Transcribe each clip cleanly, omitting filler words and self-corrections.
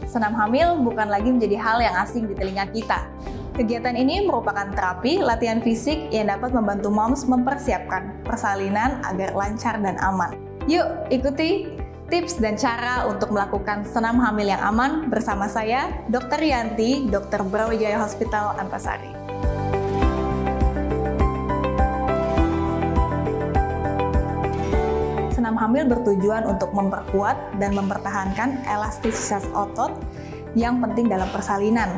senam hamil bukan lagi menjadi hal yang asing di telinga kita. Kegiatan ini merupakan terapi latihan fisik yang dapat membantu moms mempersiapkan persalinan agar lancar dan aman. Yuk, ikuti tips dan cara untuk melakukan senam hamil yang aman bersama saya, Dr. Rianti, Dr. Brawijaya Hospital Antasari. Senam hamil bertujuan untuk memperkuat dan mempertahankan elastisitas otot yang penting dalam persalinan.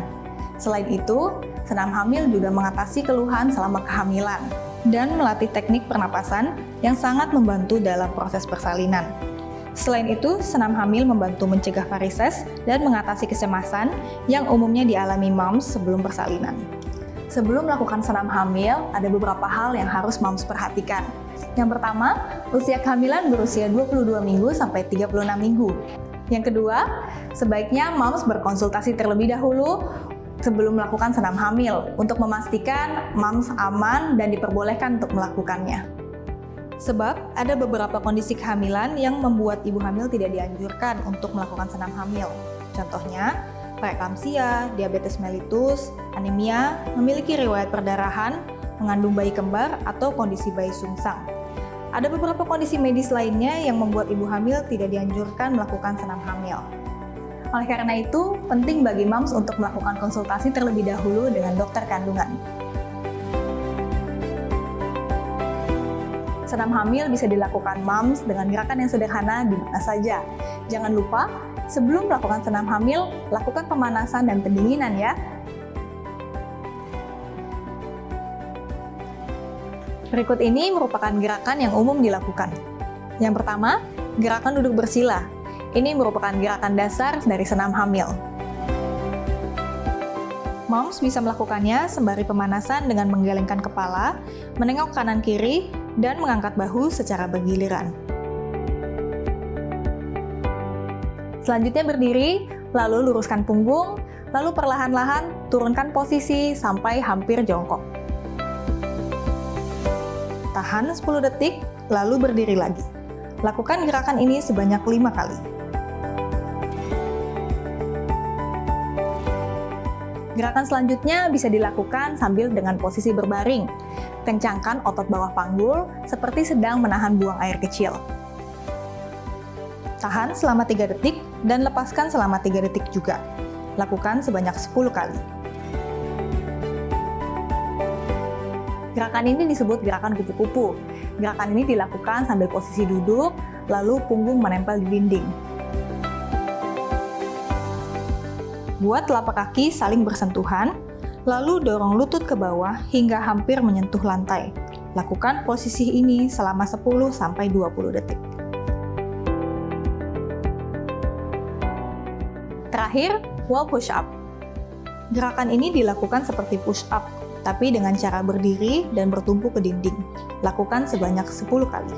Selain itu, senam hamil juga mengatasi keluhan selama kehamilan dan melatih teknik pernapasan yang sangat membantu dalam proses persalinan. Selain itu, senam hamil membantu mencegah varises dan mengatasi kecemasan yang umumnya dialami moms sebelum persalinan. Sebelum melakukan senam hamil, ada beberapa hal yang harus moms perhatikan. Yang pertama, usia kehamilan berusia 22 minggu sampai 36 minggu. Yang kedua, sebaiknya moms berkonsultasi terlebih dahulu sebelum melakukan senam hamil untuk memastikan moms aman dan diperbolehkan untuk melakukannya. Sebab ada beberapa kondisi kehamilan yang membuat ibu hamil tidak dianjurkan untuk melakukan senam hamil. Contohnya, preeklamsia, diabetes mellitus, anemia, memiliki riwayat perdarahan, mengandung bayi kembar, atau kondisi bayi sungsang. Ada beberapa kondisi medis lainnya yang membuat ibu hamil tidak dianjurkan melakukan senam hamil. Oleh karena itu, penting bagi moms untuk melakukan konsultasi terlebih dahulu dengan dokter kandungan. Senam hamil bisa dilakukan moms dengan gerakan yang sederhana di mana saja. Jangan lupa, sebelum melakukan senam hamil, lakukan pemanasan dan pendinginan ya. Berikut ini merupakan gerakan yang umum dilakukan. Yang pertama, gerakan duduk bersila. Ini merupakan gerakan dasar dari senam hamil. Moms bisa melakukannya sembari pemanasan dengan menggelengkan kepala, menengok kanan kiri, dan mengangkat bahu secara bergiliran. Selanjutnya berdiri, lalu luruskan punggung, lalu perlahan-lahan turunkan posisi sampai hampir jongkok. Tahan 10 detik, lalu berdiri lagi. Lakukan gerakan ini sebanyak 5 kali. Gerakan selanjutnya bisa dilakukan sambil dengan posisi berbaring. Kencangkan otot bawah panggul seperti sedang menahan buang air kecil. Tahan selama 3 detik dan lepaskan selama 3 detik juga. Lakukan sebanyak 10 kali. Gerakan ini disebut gerakan kupu-kupu. Gerakan ini dilakukan sambil posisi duduk, lalu punggung menempel di dinding. Buat telapak kaki saling bersentuhan, lalu dorong lutut ke bawah hingga hampir menyentuh lantai. Lakukan posisi ini selama 10-20 detik. Terakhir, wall push-up. Gerakan ini dilakukan seperti push-up, tapi dengan cara berdiri dan bertumpu ke dinding. Lakukan sebanyak 10 kali.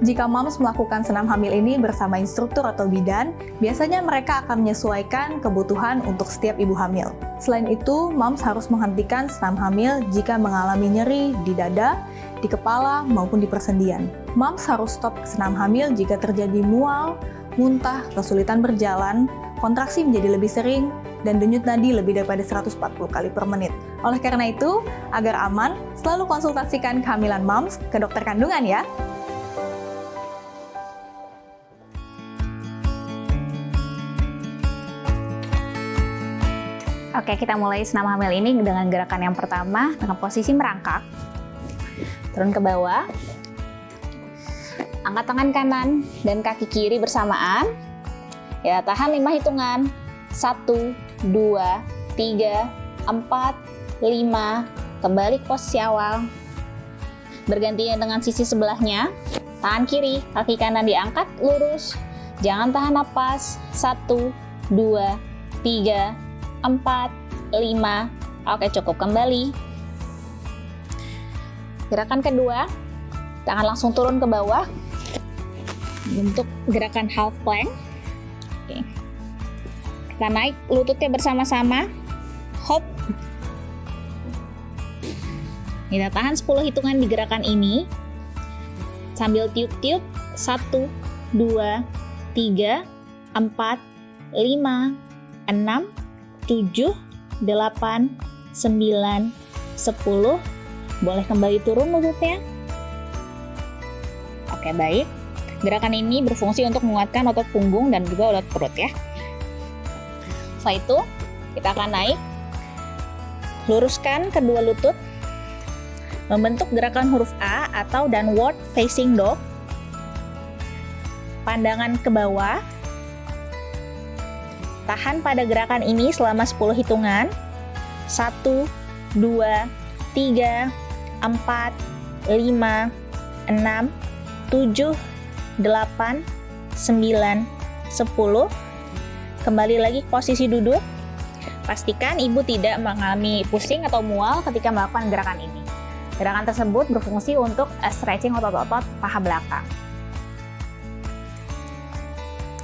Jika moms melakukan senam hamil ini bersama instruktur atau bidan, biasanya mereka akan menyesuaikan kebutuhan untuk setiap ibu hamil. Selain itu, moms harus menghentikan senam hamil jika mengalami nyeri di dada, di kepala, maupun di persendian. Moms harus stop senam hamil jika terjadi mual, muntah, kesulitan berjalan, kontraksi menjadi lebih sering, dan denyut nadi lebih daripada 140 kali per menit. Oleh karena itu, agar aman, selalu konsultasikan kehamilan moms ke dokter kandungan ya. Oke, kita mulai senam hamil ini dengan gerakan yang pertama dengan posisi merangkak. Turun ke bawah. Angkat tangan kanan dan kaki kiri bersamaan. Ya, tahan 5 hitungan. 1, 2, 3, 4, 5. Kembali ke posisi awal. Bergantian dengan sisi sebelahnya. Tangan kiri, kaki kanan diangkat lurus. Jangan tahan napas. 1, 2, 3, 4, 5. Oke, cukup. Kembali. Gerakan kedua, tangan langsung turun ke bawah. Untuk gerakan half plank. Oke. Kita naik lututnya bersama-sama. Hop. Kita tahan 10 hitungan di gerakan ini. Sambil tiup-tiup. 1, 2, 3, 4, 5, 6, 7, 8, 9, 10. Boleh kembali turun lututnya. Oke, baik. Gerakan ini berfungsi untuk menguatkan otot punggung dan juga otot perut ya. Setelah itu, kita akan naik. Luruskan kedua lutut. Membentuk gerakan huruf A atau downward facing dog. Pandangan ke bawah. Tahan pada gerakan ini selama 10 hitungan. 1, 2, 3, 4, 5, 6, 7, 8, 9, 10. Kembali lagi ke posisi duduk. Pastikan ibu tidak mengalami pusing atau mual ketika melakukan gerakan ini. Gerakan tersebut berfungsi untuk stretching otot-otot paha belakang.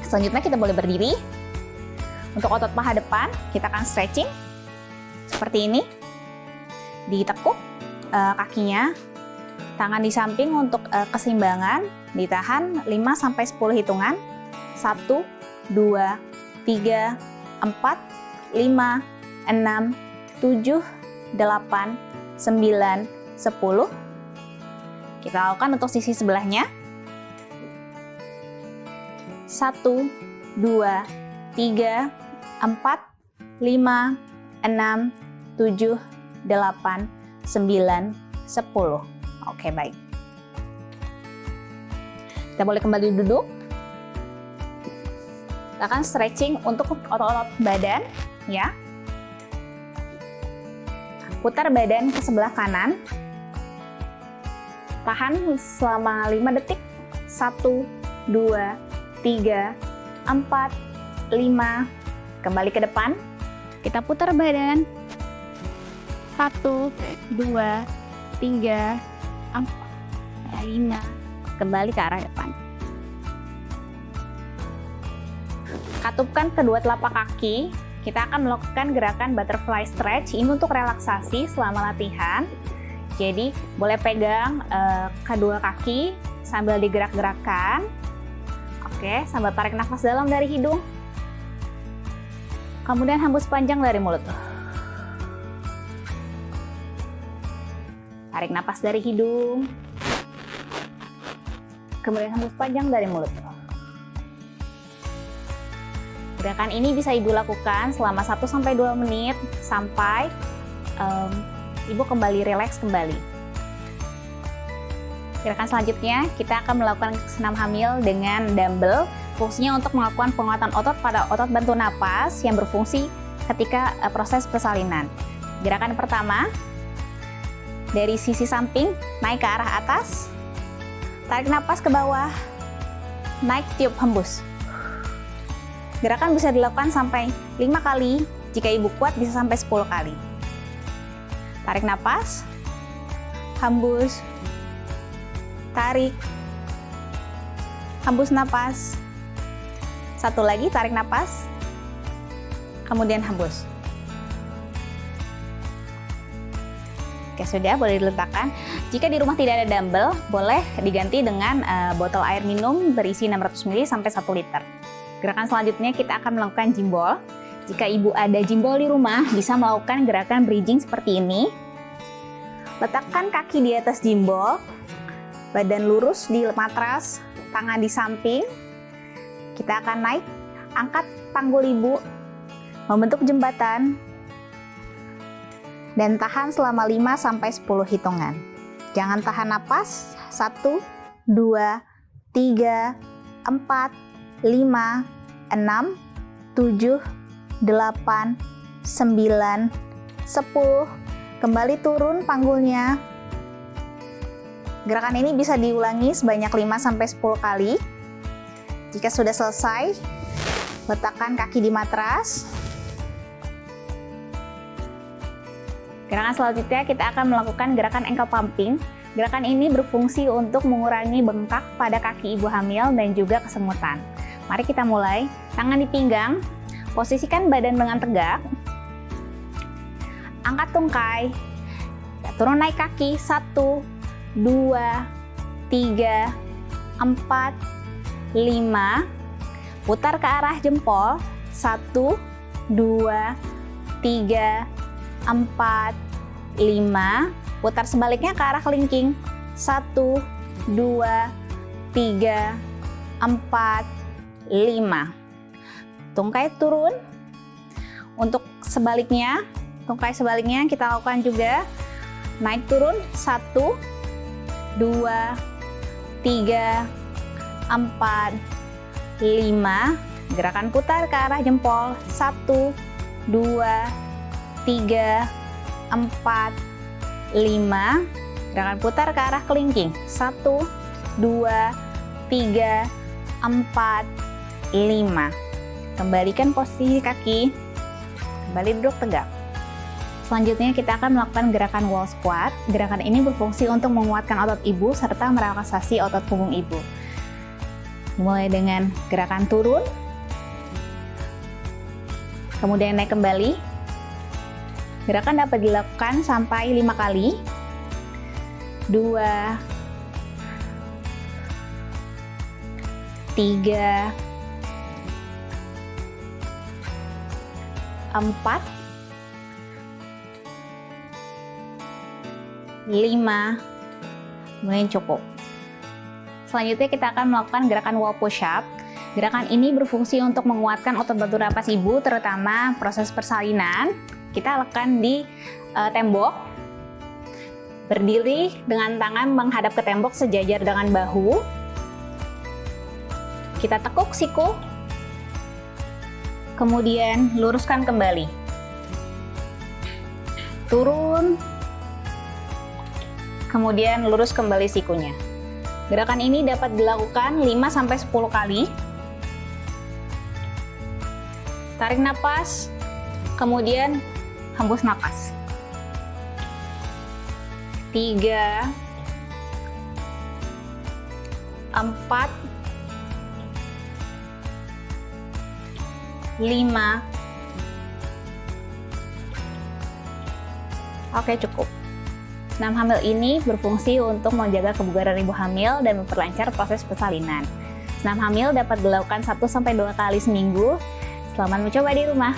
Selanjutnya kita boleh berdiri. Untuk otot paha depan, kita akan stretching seperti ini. Ditekuk kakinya, tangan di samping untuk keseimbangan, ditahan 5-10 hitungan. 1, 2, 3, 4, 5, 6, 7, 8, 9, 10. Kita lakukan untuk sisi sebelahnya. 1, 2, 3, 4, 5, 6, 7, 8, 9, 10. Oke, baik. Kita boleh kembali duduk. Kita akan stretching untuk otot-otot badan, ya. Putar badan ke sebelah kanan. Tahan selama 5 detik. 1, 2, 3, 4, 5. Kembali ke depan. Kita putar badan. 1, 2, 3, 4, 5. Kembali ke arah depan. Katupkan kedua telapak kaki. Kita akan melakukan gerakan butterfly stretch. Ini untuk relaksasi selama latihan. Jadi boleh pegang kedua kaki sambil digerak-gerakkan. Oke, sambil tarik nafas dalam dari hidung. Kemudian hembus panjang dari mulut. Tarik nafas dari hidung. Kemudian hembus panjang dari mulut. Gerakan ini bisa ibu lakukan selama 1-2 menit sampai ibu kembali rileks kembali. Gerakan selanjutnya kita akan melakukan senam hamil dengan dumbbell. Fungsinya untuk melakukan penguatan otot pada otot bantu napas yang berfungsi ketika proses persalinan. Gerakan pertama, dari sisi samping naik ke arah atas, tarik napas ke bawah, naik tiup hembus. Gerakan bisa dilakukan sampai 5 kali, jika ibu kuat bisa sampai 10 kali. Tarik napas, hembus, tarik, hembus napas. Satu lagi, tarik napas, kemudian hembus. Oke, sudah, boleh diletakkan. Jika di rumah tidak ada dumbbell, boleh diganti dengan botol air minum berisi 600 ml sampai 1 liter. Gerakan selanjutnya kita akan melakukan jimbol. Jika ibu ada jimbol di rumah, bisa melakukan gerakan bridging seperti ini. Letakkan kaki di atas jimbol, badan lurus di matras, tangan di samping. Kita akan naik, angkat panggul ibu, membentuk jembatan, dan tahan selama 5-10 hitungan. Jangan tahan napas. 1, 2, 3, 4, 5, 6, 7, 8, 9, 10. Kembali turun panggulnya. Gerakan ini bisa diulangi sebanyak 5-10 kali. Jika sudah selesai, letakkan kaki di matras. Gerakan selanjutnya kita akan melakukan gerakan ankle pumping. Gerakan ini berfungsi untuk mengurangi bengkak pada kaki ibu hamil dan juga kesemutan. Mari kita mulai. Tangan di pinggang, posisikan badan dengan tegak. Angkat tungkai. Turun naik kaki. 1, 2, 3, 4, 5. putar ke arah jempol. 1, 2, 3, 4, 5. Putar sebaliknya ke arah kelingking. 1, 2, 3, 4, 5. Tungkai turun. Untuk sebaliknya, tungkai sebaliknya kita lakukan juga. Naik turun. 1, 2, 3, 4, 5. Gerakan putar ke arah jempol. 1, 2, 3, 4, 5. Gerakan putar ke arah kelingking. 1, 2, 3, 4, 5. Kembalikan posisi kaki. Kembali duduk tegak. Selanjutnya kita akan melakukan gerakan wall squat. Gerakan ini berfungsi untuk menguatkan otot ibu serta merelaksasi otot punggung ibu. Mulai dengan gerakan turun, kemudian naik kembali. Gerakan dapat dilakukan sampai 5 kali. 2, 3, 4, 5, kemudian cukup. Selanjutnya kita akan melakukan gerakan wall push up. Gerakan ini berfungsi untuk menguatkan otot batu napas ibu, terutama proses persalinan. Kita lakukan di tembok. Berdiri dengan tangan menghadap ke tembok sejajar dengan bahu. Kita tekuk siku. Kemudian luruskan kembali. Turun. Kemudian lurus kembali sikunya. Gerakan ini dapat dilakukan 5-10 kali. Tarik napas, kemudian hembus napas. 3, 4, 5. Oke, cukup. Senam hamil ini berfungsi untuk menjaga kebugaran ibu hamil dan memperlancar proses persalinan. Senam hamil dapat dilakukan 1-2 kali seminggu. Selamat mencoba di rumah.